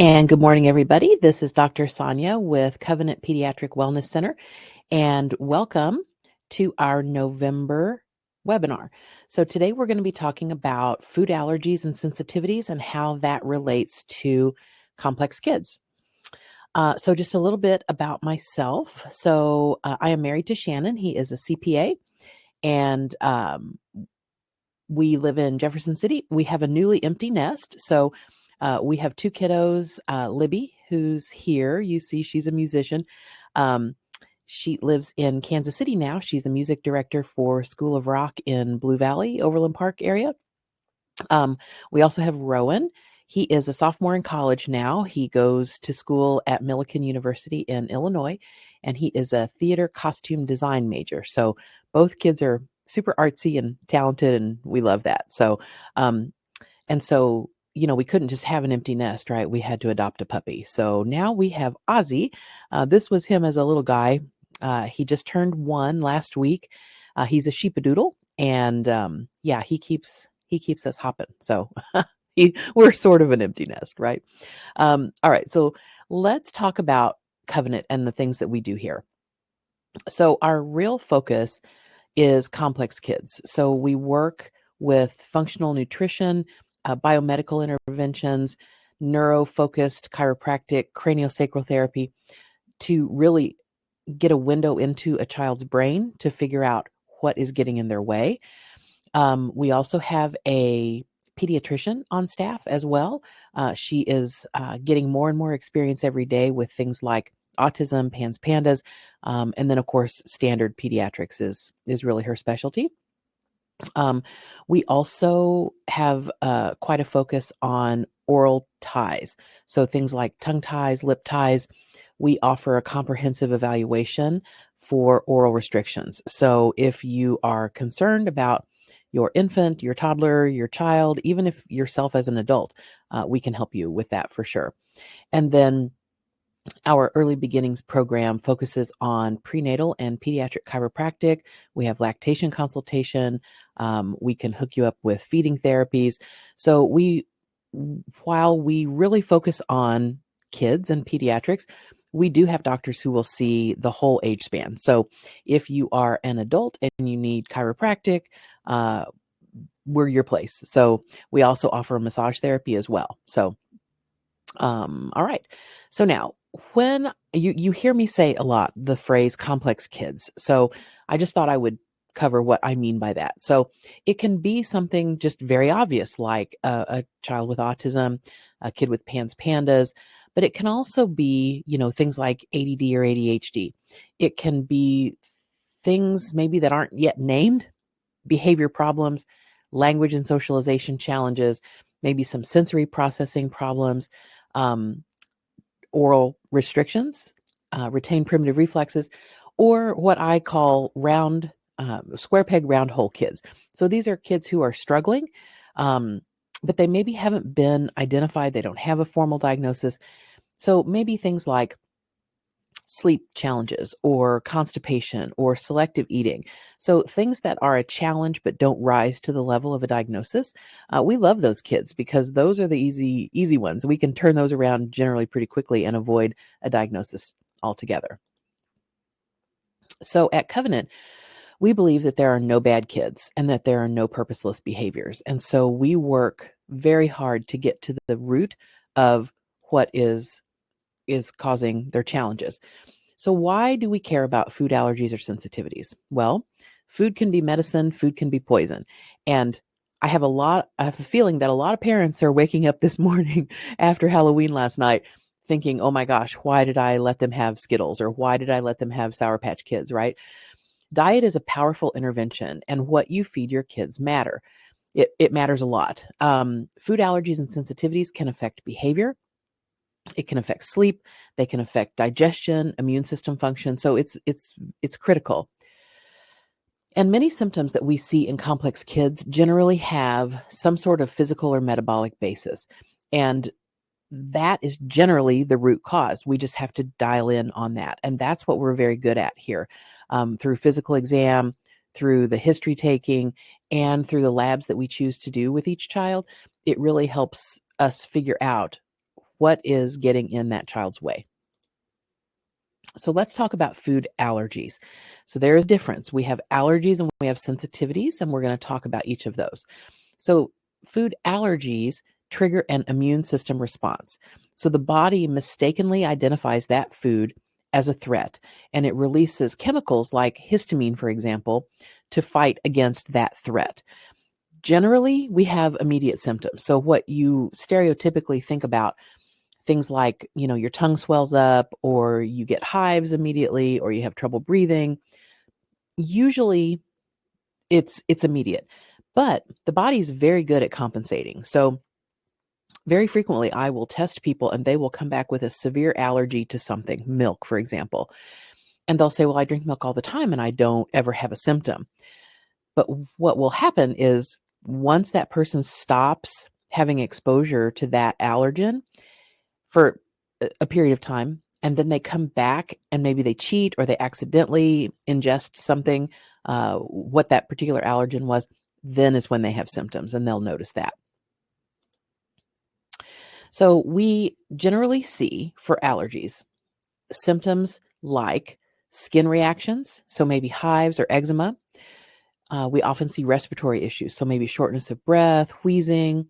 And good morning, everybody. This is Dr. Sonia with Covenant Pediatric Wellness Center, and welcome to our November webinar. So today we're going to be talking about food allergies and sensitivities and how that relates to complex kids. So just a little bit about myself. So I am married to Shannon. He is a CPA, and we live in Jefferson City. We have a newly empty nest. So we have two kiddos, Libby, who's here. You see, she's a musician. She lives in Kansas City now. She's a music director for School of Rock in Blue Valley, Overland Park area. We also have Rowan. He is a sophomore in college now. He goes to school at Millikan University in Illinois, and he is a theater costume design major. So both kids are super artsy and talented, and we love that. So, we couldn't just have an empty nest, right? We had to adopt a puppy. So now we have Ozzy. This was him as a little guy. He just turned 1 last week. He's a sheepadoodle, and he keeps us hopping. So we're sort of an empty nest, right? All right, so let's talk about Covenant and the things that we do here. So our real focus is complex kids. So we work with functional nutrition, biomedical interventions, neuro-focused chiropractic, craniosacral therapy to really get a window into a child's brain to figure out what is getting in their way. We also have a pediatrician on staff as well. She is getting more and more experience every day with things like autism, PANS, PANDAS, and then of course standard pediatrics is really her specialty. We also have quite a focus on oral ties. So things like tongue ties, lip ties. We offer a comprehensive evaluation for oral restrictions. So if you are concerned about your infant, your toddler, your child, even if yourself as an adult, we can help you with that for sure. And then our early beginnings program focuses on prenatal and pediatric chiropractic. We have lactation consultation. We can hook you up with feeding therapies. So while we really focus on kids and pediatrics, we do have doctors who will see the whole age span. So if you are an adult and you need chiropractic, we're your place. So we also offer massage therapy as well. So, all right. So now, when you hear me say a lot the phrase complex kids, so I just thought I would cover what I mean by that. So it can be something just very obvious, like a child with autism, a kid with PANS, PANDAS, but it can also be, things like ADD or ADHD. It can be things maybe that aren't yet named, behavior problems, language and socialization challenges, maybe some sensory processing problems, oral restrictions, retained primitive reflexes, or what I call square peg, round hole kids. So these are kids who are struggling, but they maybe haven't been identified. They don't have a formal diagnosis. So maybe things like sleep challenges or constipation or selective eating. So things that are a challenge but don't rise to the level of a diagnosis. We love those kids because those are the easy ones. We can turn those around generally pretty quickly and avoid a diagnosis altogether. So at Covenant, we believe that there are no bad kids and that there are no purposeless behaviors. And so we work very hard to get to the root of what is causing their challenges. So why do we care about food allergies or sensitivities? Well, food can be medicine, food can be poison. And I have a feeling that a lot of parents are waking up this morning after Halloween last night thinking, oh my gosh, why did I let them have Skittles? Or why did I let them have Sour Patch Kids, right? Diet is a powerful intervention, and what you feed your kids matter. It matters a lot. Food allergies and sensitivities can affect behavior. It can affect sleep. They can affect digestion, immune system function. So it's critical. And many symptoms that we see in complex kids generally have some sort of physical or metabolic basis. And that is generally the root cause. We just have to dial in on that. And that's what we're very good at here. Through physical exam, through the history taking, and through the labs that we choose to do with each child, it really helps us figure out what is getting in that child's way. So let's talk about food allergies. So there is a difference. We have allergies and we have sensitivities, and we're going to talk about each of those. So food allergies trigger an immune system response. So the body mistakenly identifies that food as a threat, and it releases chemicals like histamine, for example, to fight against that threat. Generally, we have immediate symptoms. So what you stereotypically think about, things like, your tongue swells up, or you get hives immediately, or you have trouble breathing, usually it's immediate. But the body is very good at compensating. So very frequently I will test people and they will come back with a severe allergy to something, milk, for example. And they'll say, well, I drink milk all the time and I don't ever have a symptom. But what will happen is once that person stops having exposure to that allergen for a period of time, and then they come back and maybe they cheat or they accidentally ingest something, what that particular allergen was, then is when they have symptoms and they'll notice that. So we generally see for allergies symptoms like skin reactions, so maybe hives or eczema. We often see respiratory issues, so maybe shortness of breath, wheezing.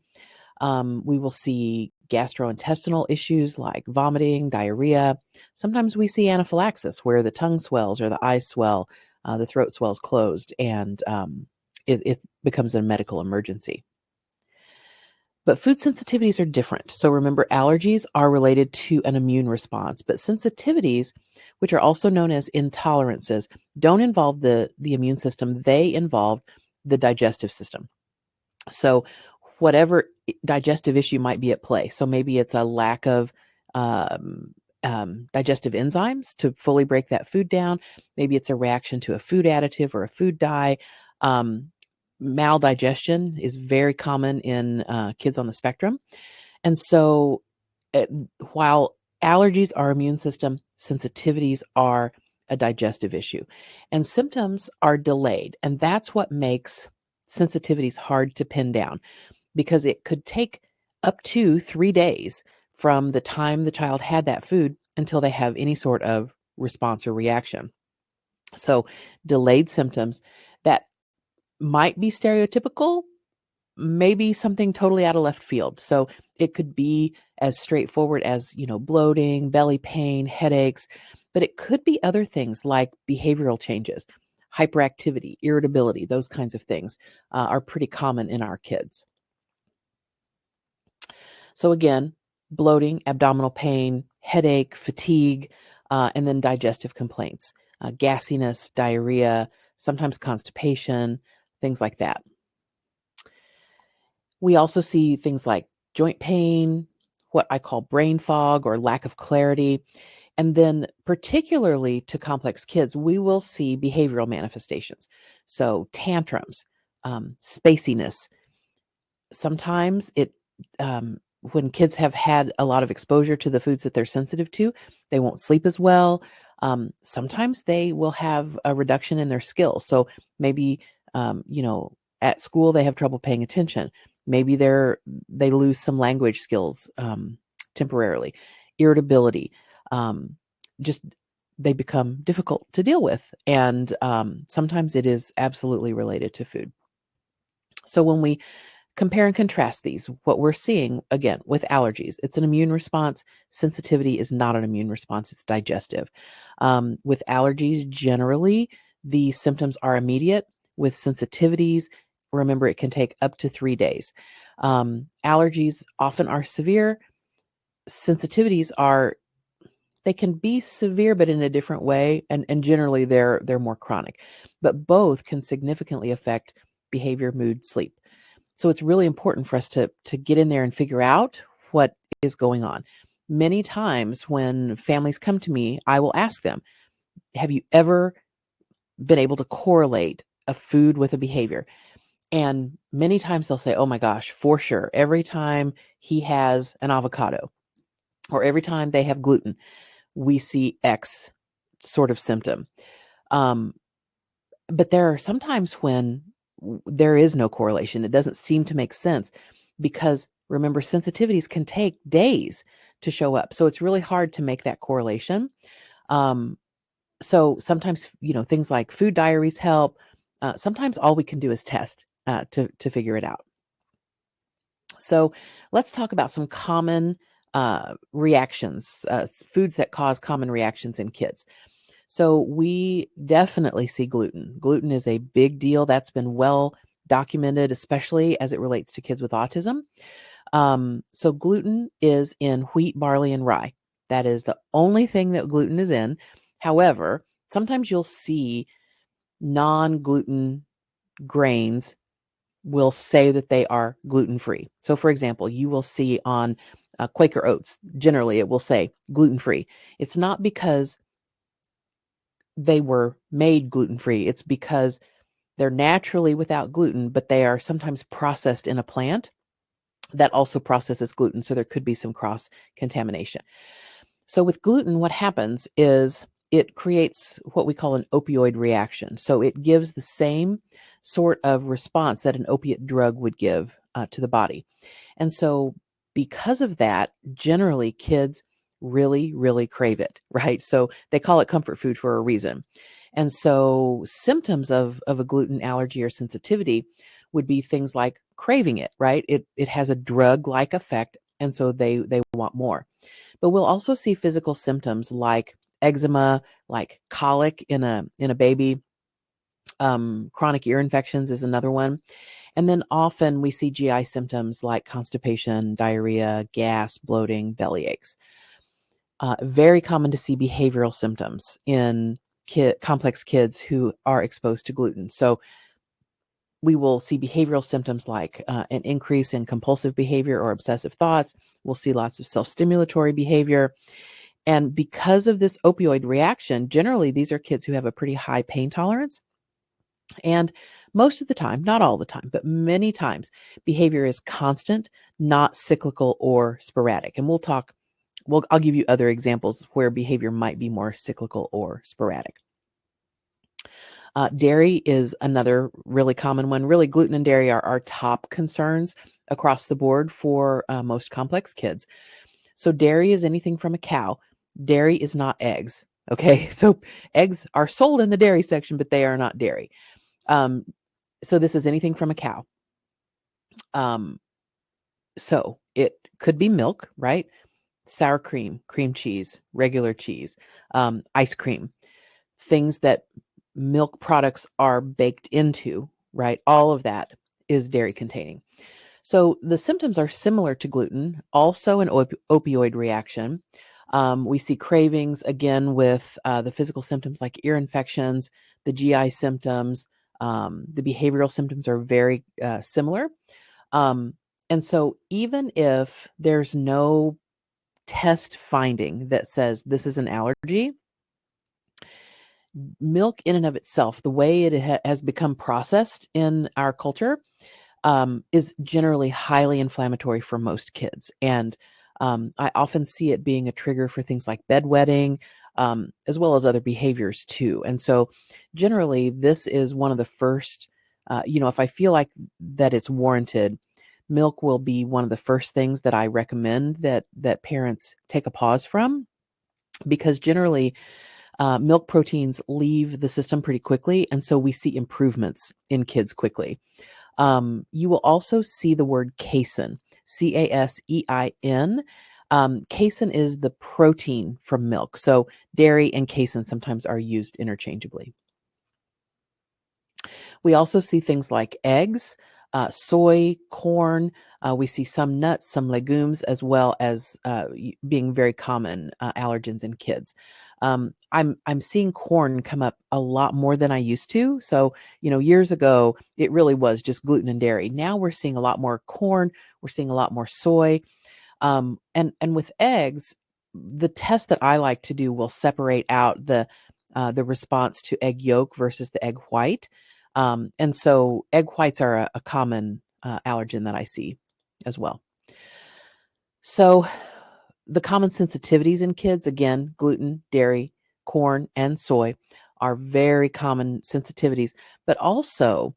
We will see gastrointestinal issues like vomiting, diarrhea. Sometimes we see anaphylaxis where the tongue swells or the eyes swell, the throat swells closed, and it becomes a medical emergency. But food sensitivities are different. So remember, allergies are related to an immune response, but sensitivities, which are also known as intolerances, don't involve the immune system. They involve the digestive system. So whatever digestive issue might be at play. So maybe it's a lack of digestive enzymes to fully break that food down. Maybe it's a reaction to a food additive or a food dye. Maldigestion is very common in kids on the spectrum. And so while allergies are immune system, sensitivities are a digestive issue. And symptoms are delayed. And that's what makes sensitivities hard to pin down, because it could take up to 3 days from the time the child had that food until they have any sort of response or reaction. So delayed symptoms that might be stereotypical, maybe something totally out of left field. So it could be as straightforward as, bloating, belly pain, headaches, but it could be other things like behavioral changes, hyperactivity, irritability. Those kinds of things are pretty common in our kids. So again, bloating, abdominal pain, headache, fatigue, and then digestive complaints, gassiness, diarrhea, sometimes constipation, things like that. We also see things like joint pain, what I call brain fog or lack of clarity. And then particularly to complex kids, we will see behavioral manifestations. So tantrums, spaciness. Sometimes when kids have had a lot of exposure to the foods that they're sensitive to, they won't sleep as well. Sometimes they will have a reduction in their skills. So maybe, at school they have trouble paying attention. Maybe they lose some language skills temporarily. Irritability, just they become difficult to deal with. And sometimes it is absolutely related to food. So when we compare and contrast these, what we're seeing, again, with allergies, it's an immune response. Sensitivity is not an immune response, it's digestive. With allergies, generally, the symptoms are immediate. With sensitivities, remember, it can take up to 3 days. Allergies often are severe. Sensitivities they can be severe, but in a different way. And generally, they're more chronic. But both can significantly affect behavior, mood, sleep. So it's really important for us to get in there and figure out what is going on. Many times when families come to me, I will ask them, have you ever been able to correlate a food with a behavior? And many times they'll say, oh my gosh, for sure. Every time he has an avocado or every time they have gluten, we see X sort of symptom. But there are sometimes when there is no correlation. It doesn't seem to make sense because remember, sensitivities can take days to show up. So it's really hard to make that correlation. So sometimes, things like food diaries help. Sometimes all we can do is test to figure it out. So let's talk about some common reactions, foods that cause common reactions in kids. So we definitely see gluten. Gluten is a big deal. That's been well documented, especially as it relates to kids with autism. So gluten is in wheat, barley, and rye. That is the only thing that gluten is in. However, sometimes you'll see non-gluten grains will say that they are gluten-free. So for example, you will see on Quaker oats, generally it will say gluten-free. It's not because they were made gluten-free. It's because they're naturally without gluten, but they are sometimes processed in a plant that also processes gluten. So there could be some cross contamination. So with gluten, what happens is it creates what we call an opioid reaction. So it gives the same sort of response that an opiate drug would give to the body. And so because of that, generally kids really, really crave it, right? So they call it comfort food for a reason. And so symptoms of a gluten allergy or sensitivity would be things like craving it, right? It has a drug-like effect, and so they want more. But we'll also see physical symptoms like eczema, like colic in a baby. Chronic ear infections is another one. And then often we see GI symptoms like constipation, diarrhea, gas, bloating, belly aches. Very common to see behavioral symptoms in complex kids who are exposed to gluten. So we will see behavioral symptoms like an increase in compulsive behavior or obsessive thoughts. We'll see lots of self-stimulatory behavior. And because of this opioid reaction, generally these are kids who have a pretty high pain tolerance. And most of the time, not all the time, but many times, behavior is constant, not cyclical or sporadic. And I'll give you other examples where behavior might be more cyclical or sporadic. Dairy is another really common one. Really, gluten and dairy are our top concerns across the board for most complex kids. So dairy is anything from a cow. Dairy is not eggs. Okay, so eggs are sold in the dairy section, but they are not dairy. So this is anything from a cow. So it could be milk, right? Sour cream, cream cheese, regular cheese, ice cream, things that milk products are baked into, right? All of that is dairy containing. So the symptoms are similar to gluten, also an opioid reaction. We see cravings again with the physical symptoms like ear infections, the GI symptoms, the behavioral symptoms are very similar. And so even if there's no test finding that says this is an allergy, milk in and of itself, the way it has become processed in our culture, is generally highly inflammatory for most kids. And I often see it being a trigger for things like bedwetting, as well as other behaviors too. And so generally, this is one of the first, if I feel like that it's warranted, milk will be one of the first things that I recommend that parents take a pause from, because generally milk proteins leave the system pretty quickly. And so we see improvements in kids quickly. You will also see the word casein, casein. Casein is the protein from milk. So dairy and casein sometimes are used interchangeably. We also see things like eggs, soy, corn. We see some nuts, some legumes, as well as being very common allergens in kids. I'm seeing corn come up a lot more than I used to. So, years ago, it really was just gluten and dairy. Now we're seeing a lot more corn. We're seeing a lot more soy. And with eggs, the test that I like to do will separate out the response to egg yolk versus the egg white. And so egg whites are a common allergen that I see as well. So the common sensitivities in kids, again, gluten, dairy, corn, and soy are very common sensitivities, but also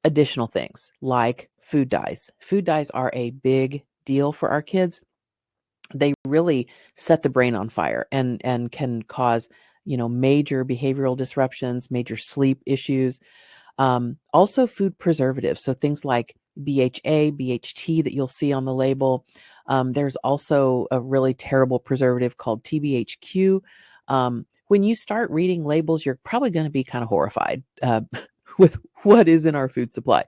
additional things like food dyes. Food dyes are a big deal for our kids. they really set the brain on fire and can cause, major behavioral disruptions, major sleep issues. Also food preservatives, so things like BHA, BHT that you'll see on the label. There's also a really terrible preservative called TBHQ. When you start reading labels, you're probably going to be kind of horrified with what is in our food supply.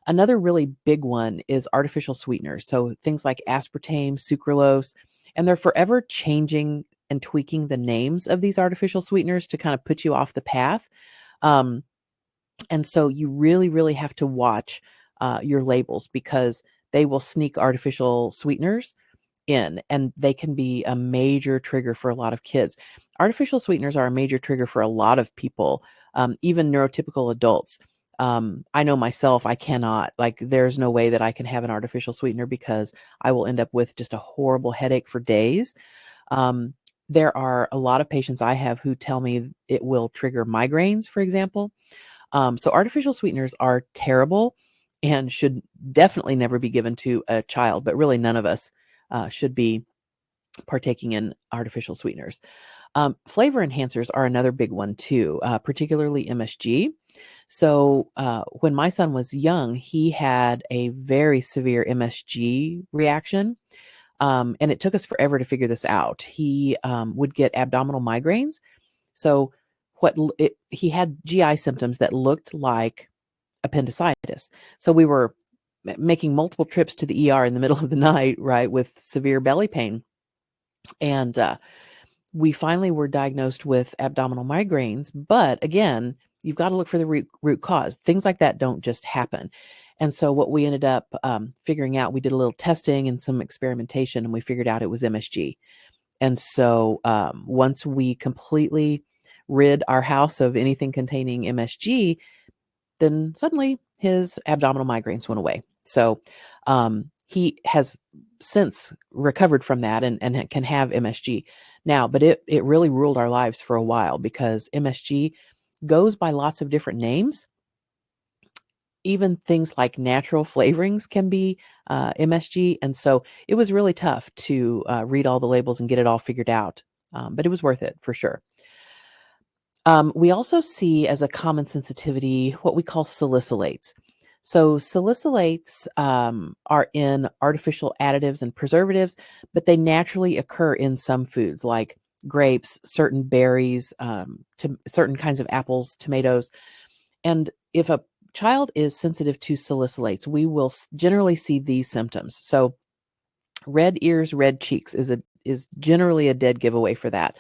Another really big one is artificial sweeteners. So things like aspartame, sucralose, and they're forever changing and tweaking the names of these artificial sweeteners to kind of put you off the path. Um, and so you really, really have to watch your labels, because they will sneak artificial sweeteners in, and they can be a major trigger for a lot of kids. Artificial sweeteners are a major trigger for a lot of people, even neurotypical adults. I know myself, I cannot, like, there's no way that I can have an artificial sweetener, because I will end up with just a horrible headache for days. Um, there are a lot of patients I have who tell me it will trigger migraines, for example. So artificial sweeteners are terrible and should definitely never be given to a child, but really none of us should be partaking in artificial sweeteners. Flavor enhancers are another big one too, particularly MSG. So when my son was young, he had a very severe MSG reaction, and it took us forever to figure this out. He would get abdominal migraines. So he had GI symptoms that looked like appendicitis. So we were making multiple trips to the ER in the middle of the night, right, with severe belly pain. And we finally were diagnosed with abdominal migraines. But again, you've got to look for the root cause. Things like that don't just happen. And so what we ended up figuring out, we did a little testing and some experimentation, and we figured out it was MSG. And so once we completely rid our house of anything containing MSG, then suddenly his abdominal migraines went away. So he has since recovered from that and can have MSG now, but it really ruled our lives for a while, because MSG goes by lots of different names. Even things like natural flavorings can be MSG. And so it was really tough to read all the labels and get it all figured out. But it was worth it for sure. We also see as a common sensitivity what we call salicylates. So salicylates are in artificial additives and preservatives, but they naturally occur in some foods like grapes, certain berries, to certain kinds of apples, tomatoes. And if a child is sensitive to salicylates, we will generally see these symptoms. So red ears, red cheeks is generally a dead giveaway for that.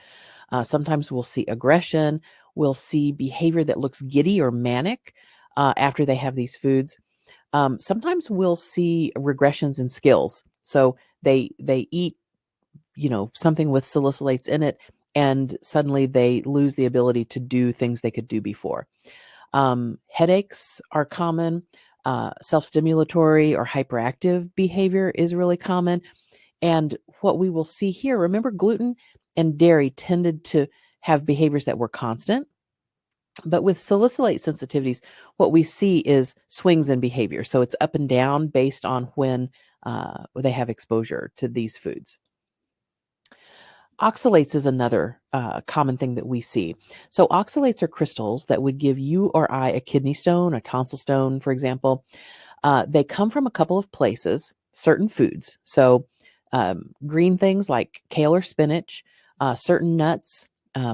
Sometimes we'll see aggression. We'll see behavior that looks giddy or manic after they have these foods. Sometimes we'll see regressions in skills. So they eat, something with salicylates in it, and suddenly they lose the ability to do things they could do before. Headaches are common. Self-stimulatory or hyperactive behavior is really common. And what we will see here, remember, gluten and dairy tended to have behaviors that were constant. But with salicylate sensitivities, what we see is swings in behavior. So it's up and down based on when they have exposure to these foods. Oxalates is another common thing that we see. So oxalates are crystals that would give you or I a kidney stone, a tonsil stone, for example. They come from a couple of places, certain foods. So green things like kale or spinach, certain nuts,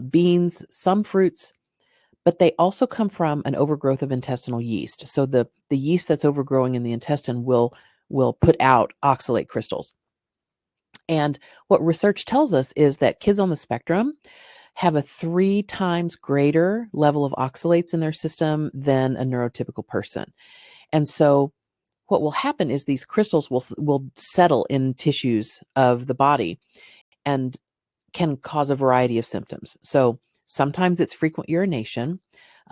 beans, some fruits, but they also come from an overgrowth of intestinal yeast. So the yeast that's overgrowing in the intestine will put out oxalate crystals. And what research tells us is that kids on the spectrum have a 3 times greater level of oxalates in their system than a neurotypical person. And so what will happen is these crystals will settle in tissues of the body and can cause a variety of symptoms. So sometimes it's frequent urination.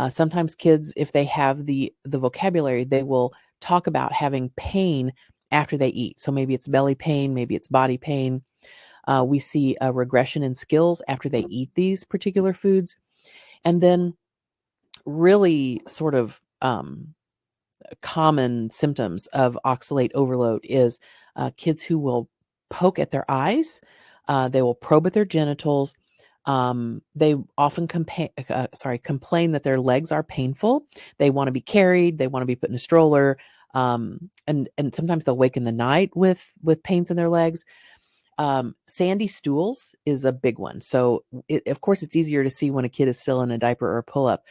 Sometimes kids, if they have the vocabulary, they will talk about having pain after they eat. So maybe it's belly pain, maybe it's body pain. We see a regression in skills after they eat these particular foods. And then really sort of common symptoms of oxalate overload is kids who will poke at their eyes. They will probe at their genitals. They often complain that their legs are painful. They want to be carried. They want to be put in a stroller. And sometimes they'll wake in the night with pains in their legs. Sandy stools is a big one. So of course it's easier to see when a kid is still in a diaper or a pull-up.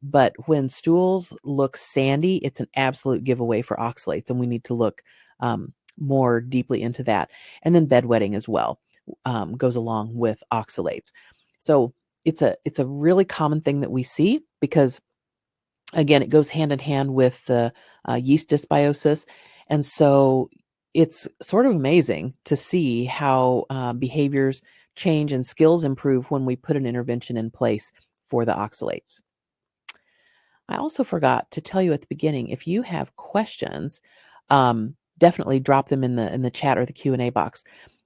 But when stools look sandy, it's an absolute giveaway for oxalates, and we need to look more deeply into that. And then bedwetting as well goes along with oxalates. So it's a really common thing that we see because, again, it goes hand in hand with the yeast dysbiosis. And so it's sort of amazing to see how behaviors change and skills improve when we put an intervention in place for the oxalates. I also forgot to tell you at the beginning, if you have questions, definitely drop them in the chat or the Q&A box.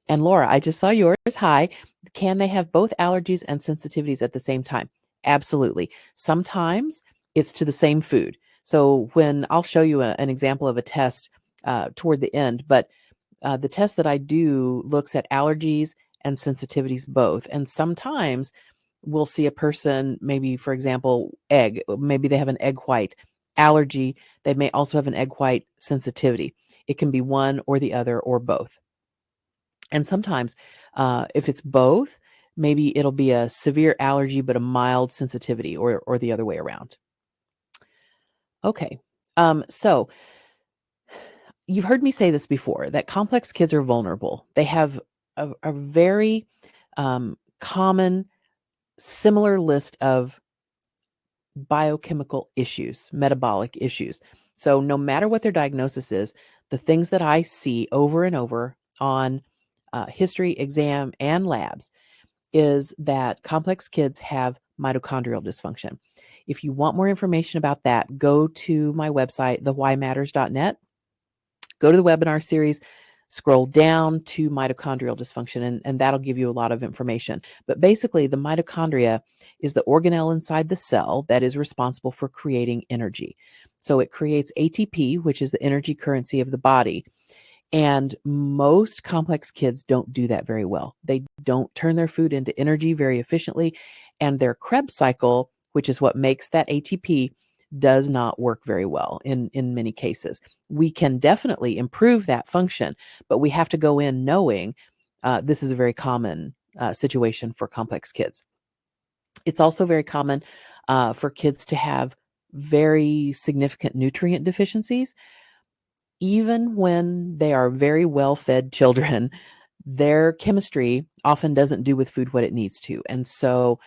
And Laura, I just saw yours. Hi. Can they have both allergies and sensitivities at the same time? Absolutely. Sometimes it's to the same food. So when I'll show you an example of a test toward the end, but the test that I do looks at allergies and sensitivities both. And sometimes we'll see a person, maybe, for example, egg, maybe they have an egg white allergy. They may also have an egg white sensitivity. It can be one or the other or both. And sometimes if it's both, maybe it'll be a severe allergy but a mild sensitivity, or the other way around. Okay, so you've heard me say this before, that complex kids are vulnerable. They have a very common, similar list of biochemical issues, metabolic issues. So no matter what their diagnosis is, the things that I see over and over on history, exam, and labs is that complex kids have mitochondrial dysfunction. If you want more information about that, go to my website, thewhymatters.net. Go to the webinar series, scroll down to mitochondrial dysfunction, and that'll give you a lot of information. But basically, the mitochondria is the organelle inside the cell that is responsible for creating energy. So it creates ATP, which is the energy currency of the body. And most complex kids don't do that very well. They don't turn their food into energy very efficiently, and their Krebs cycle, which is what makes that ATP, does not work very well in many cases. We can definitely improve that function, but we have to go in knowing this is a very common situation for complex kids. It's also very common for kids to have very significant nutrient deficiencies. Even when they are very well-fed children, their chemistry often doesn't do with food what it needs to. And so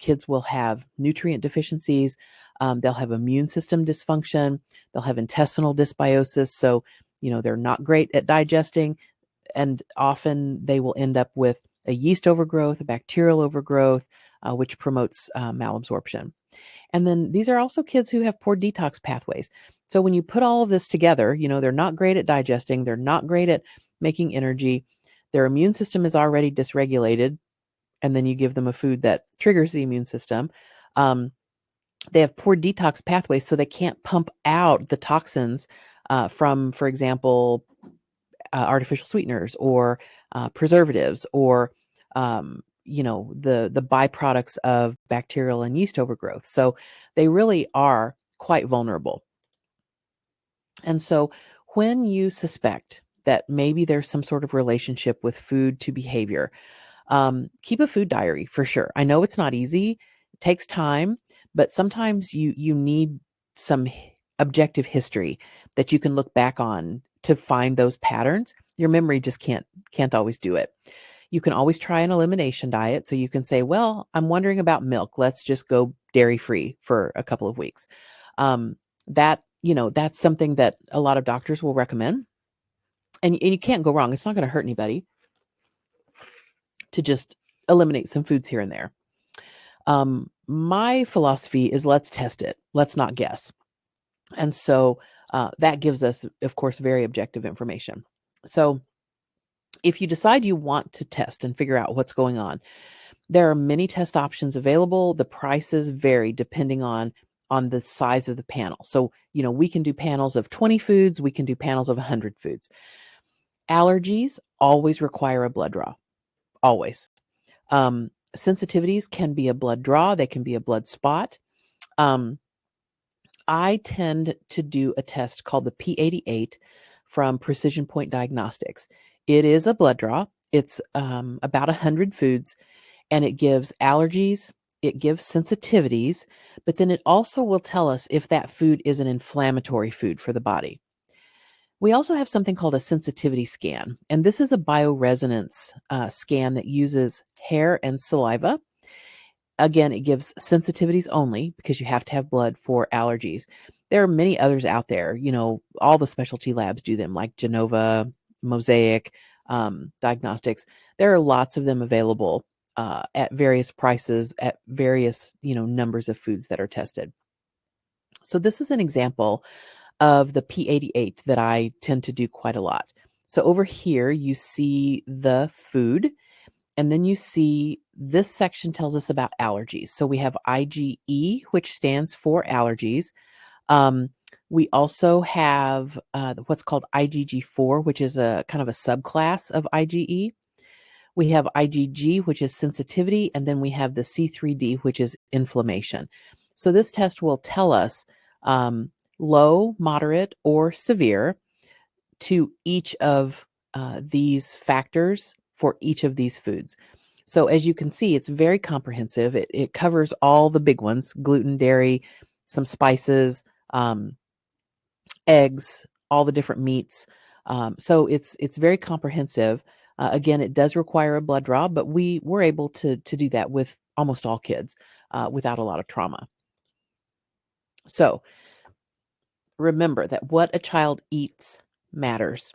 kids will have nutrient deficiencies. They'll have immune system dysfunction. They'll have intestinal dysbiosis. So, they're not great at digesting. And often they will end up with a yeast overgrowth, a bacterial overgrowth, which promotes malabsorption. And then these are also kids who have poor detox pathways. So when you put all of this together, they're not great at digesting. They're not great at making energy. Their immune system is already dysregulated. And then you give them a food that triggers the immune system. They have poor detox pathways, so they can't pump out the toxins from, for example, artificial sweeteners or preservatives or the byproducts of bacterial and yeast overgrowth. So they really are quite vulnerable. And so when you suspect that maybe there's some sort of relationship with food to behavior, keep a food diary for sure. I know it's not easy. It takes time, but sometimes you need some objective history that you can look back on to find those patterns. Your memory just can't always do it. You can always try an elimination diet. So you can say, well, I'm wondering about milk. Let's just go dairy-free for a couple of weeks. That's something that a lot of doctors will recommend. And you can't go wrong. It's not going to hurt anybody to just eliminate some foods here and there. My philosophy is let's test it. Let's not guess. And so that gives us, of course, very objective information. So if you decide you want to test and figure out what's going on, there are many test options available. The prices vary depending on the size of the panel. So, we can do panels of 20 foods. We can do panels of 100 foods. Allergies always require a blood draw, always. Sensitivities can be a blood draw, they can be a blood spot. Um, I tend to do a test called the P88 from Precision Point Diagnostics. It is a blood draw. It's about 100 foods, and it gives allergies, it gives sensitivities, but then it also will tell us if that food is an inflammatory food for the body. We also have something called a sensitivity scan, and this is a bioresonance scan that uses hair and saliva. Again, it gives sensitivities only because you have to have blood for allergies. There are many others out there. All the specialty labs do them, like Genova, Mosaic, Diagnostics. There are lots of them available at various prices, at various numbers of foods that are tested. So this is an example of the P88 that I tend to do quite a lot. So over here, you see the food, and then you see this section tells us about allergies. So we have IgE, which stands for allergies. We also have what's called IgG4, which is a kind of a subclass of IgE. We have IgG, which is sensitivity, and then we have the C3D, which is inflammation. So this test will tell us low, moderate, or severe to each of these factors for each of these foods. So as you can see, it's very comprehensive. It covers all the big ones: gluten, dairy, some spices, eggs, all the different meats. So it's very comprehensive. Again, it does require a blood draw, but we were able to do that with almost all kids without a lot of trauma. So remember that what a child eats matters.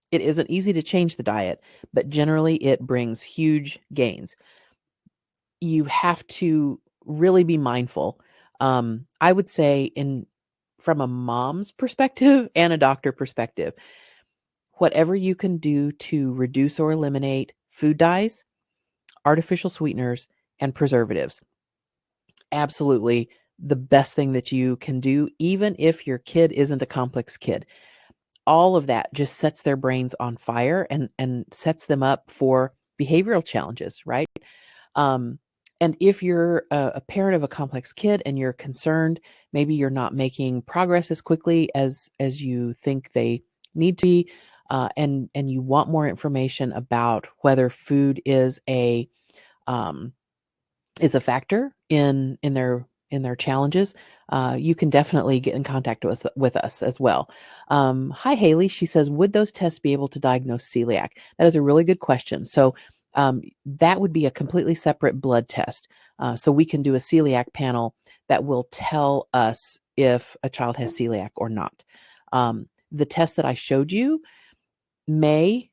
It isn't easy to change the diet, but generally it brings huge gains. You have to really be mindful. I would say from a mom's perspective and a doctor perspective, whatever you can do to reduce or eliminate food dyes, artificial sweeteners, and preservatives. Absolutely the best thing that you can do, even if your kid isn't a complex kid. All of that just sets their brains on fire and sets them up for behavioral challenges, right? And if you're a parent of a complex kid and you're concerned, maybe you're not making progress as quickly as you think they need to be, and you want more information about whether food is a factor in their challenges, you can definitely get in contact with us as well. Hi, Haley. She says, would those tests be able to diagnose celiac? That is a really good question. So that would be a completely separate blood test. So we can do a celiac panel that will tell us if a child has celiac or not. The test that I showed you may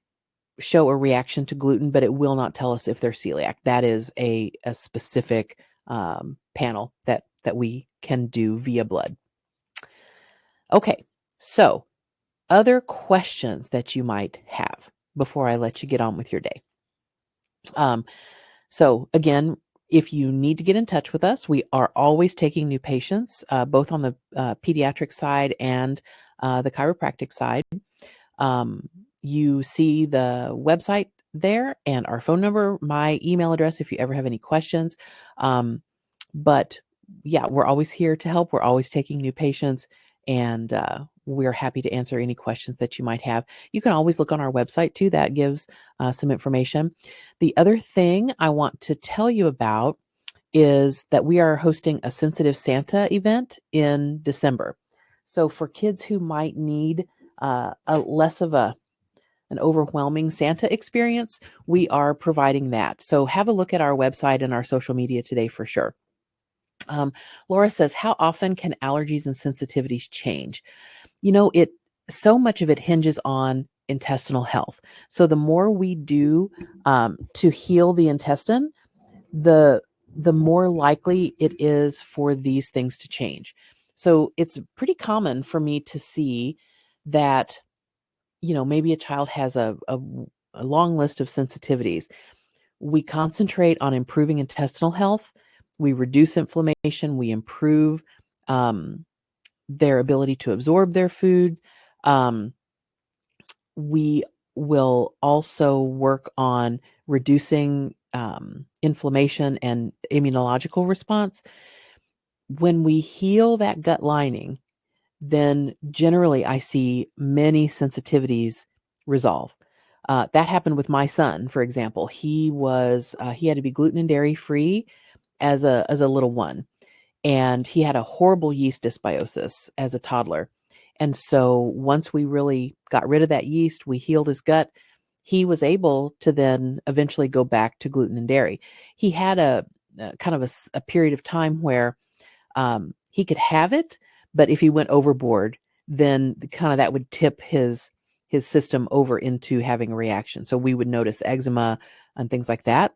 show a reaction to gluten, but it will not tell us if they're celiac. That is a specific panel that we can do via blood. Okay, so other questions that you might have before I let you get on with your day. So again, if you need to get in touch with us, we are always taking new patients, both on the pediatric side and the chiropractic side. You see the website there and our phone number, my email address if you ever have any questions. But yeah, we're always here to help. We're always taking new patients, and we're happy to answer any questions that you might have. You can always look on our website too. That gives some information. The other thing I want to tell you about is that we are hosting a Sensitive Santa event in December. So for kids who might need a less of an overwhelming Santa experience, we are providing that. So have a look at our website and our social media today for sure. Laura says, how often can allergies and sensitivities change? So much of it hinges on intestinal health. So the more we do to heal the intestine, the more likely it is for these things to change. So it's pretty common for me to see that, maybe a child has a long list of sensitivities. We concentrate on improving intestinal health. We reduce inflammation. We improve their ability to absorb their food. We will also work on reducing inflammation and immunological response. When we heal that gut lining, then generally I see many sensitivities resolve. That happened with my son, for example. He had to be gluten and dairy free as a little one, and he had a horrible yeast dysbiosis as a toddler. And so once we really got rid of that yeast, we healed his gut. He was able to then eventually go back to gluten and dairy. He had a kind of a period of time where he could have it, but if he went overboard, then kind of that would tip his system over into having a reaction. So we would notice eczema and things like that.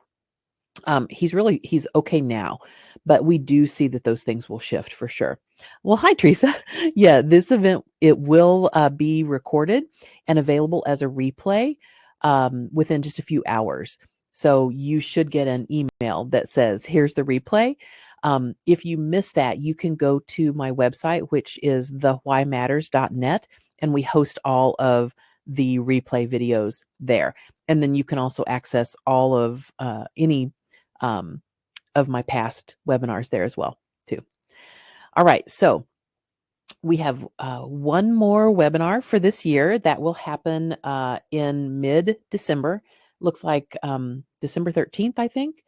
He's okay now, but we do see that those things will shift for sure. Well, hi, Teresa. Yeah, this event, it will be recorded and available as a replay within just a few hours. So you should get an email that says, here's the replay. If you miss that, you can go to my website, which is thewhymatters.net, and we host all of the replay videos there. And then you can also access all of any of my past webinars there as well, too. All right, so we have one more webinar for this year that will happen in mid-December. Looks like December 13th, I think.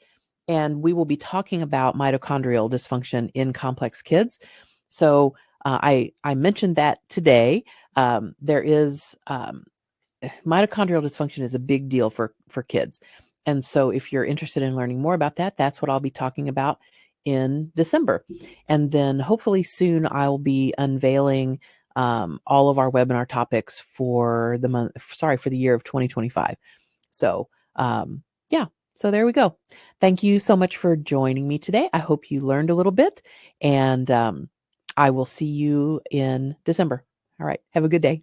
And we will be talking about mitochondrial dysfunction in complex kids. So I mentioned that today. There is mitochondrial dysfunction is a big deal for kids. And so if you're interested in learning more about that, that's what I'll be talking about in December. And then hopefully soon I'll be unveiling all of our webinar topics for the year of 2025. So yeah, so there we go. Thank you so much for joining me today. I hope you learned a little bit, and I will see you in December. All right, have a good day.